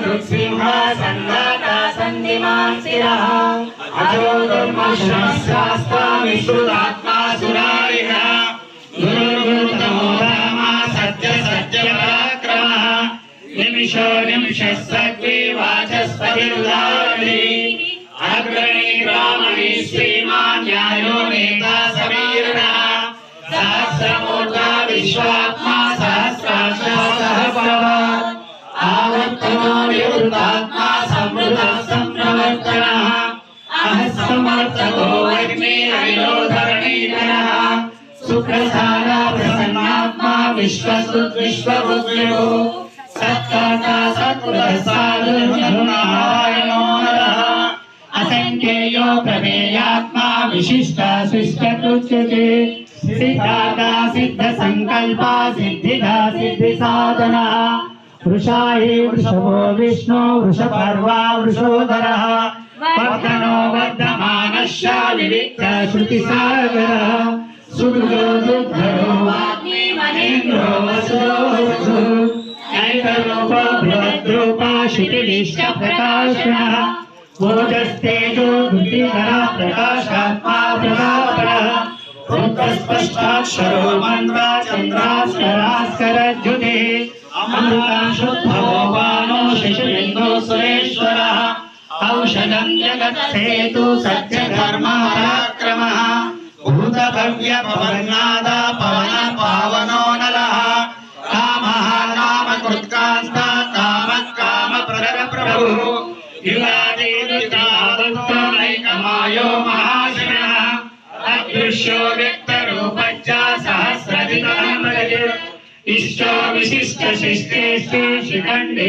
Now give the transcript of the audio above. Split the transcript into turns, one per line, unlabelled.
नृसिंह सन्दाता सन्धिमान् शिरः अजो दुर्मशस्त्रास्ता विश्रुतात्मा सुरारिः गुरुर्गुरुतमो रामा सत्य सत्य पराक्रमः निमिषो निमिषः सद्वे वाचस्पतिरुदारी अग्रणी ब्राह्मणी श्रीमान् न्यायो नेता समीरणः सहस्रमूर्धा विश्वात्मा सहस्राक्षा सहस्रवान् आवत्तनो निवृत्तात्मा समृद्धः सम्प्रवर्तनः अहः समर्थको अग्निरविरोधरणीधरः सुप्रसादा प्रसन्नात्मा विश्वसुत् विश्वबुद्धियो सत्कर्ता सत्कृतः साधुर्नारायणो नरः असंख्येयो प्रमेयात्मा विशिष्टा शिष्टकृच्यते सिद्धार्था सिद्धसंकल्पा सिद्धिदा सिद्धिसाधनः वृषाहि वृषभो विष्णु वृषपर्वा वृषोधरः वर्धनो वर्धमानश्च विविक्तः श्रुतिसागरः सुदृढो दुर्धरो वाग्मी महेन्द्रो वसुधो ऐकरूपो बृहद्रूपा शुचिलिश्च प्रकाशनः ओजस्तेजो धृतिधरः प्रकाशात्मा प्रतापनः रुद्रस्पष्टाक्षरो मन्त्रा चन्द्रास्करास्करज्युतिः अमृताशुद्धो वानो शिशुलिङ्गो सुरेश्वरः औषधं जगत्सेतु सत्यधर्मपराक्रमः भूतभव्यपवन्नाद पवन पावनो नलः कामः कामकृत्कान्ता कामः कामप्रदप्रभुः युगादिदुतावत्तनैकमायो महाशनः अदृश्यो व्यक्तरूपच्च सहस्रजितमजि इष्टो विशिष्टशिष्टेषु शिखण्डे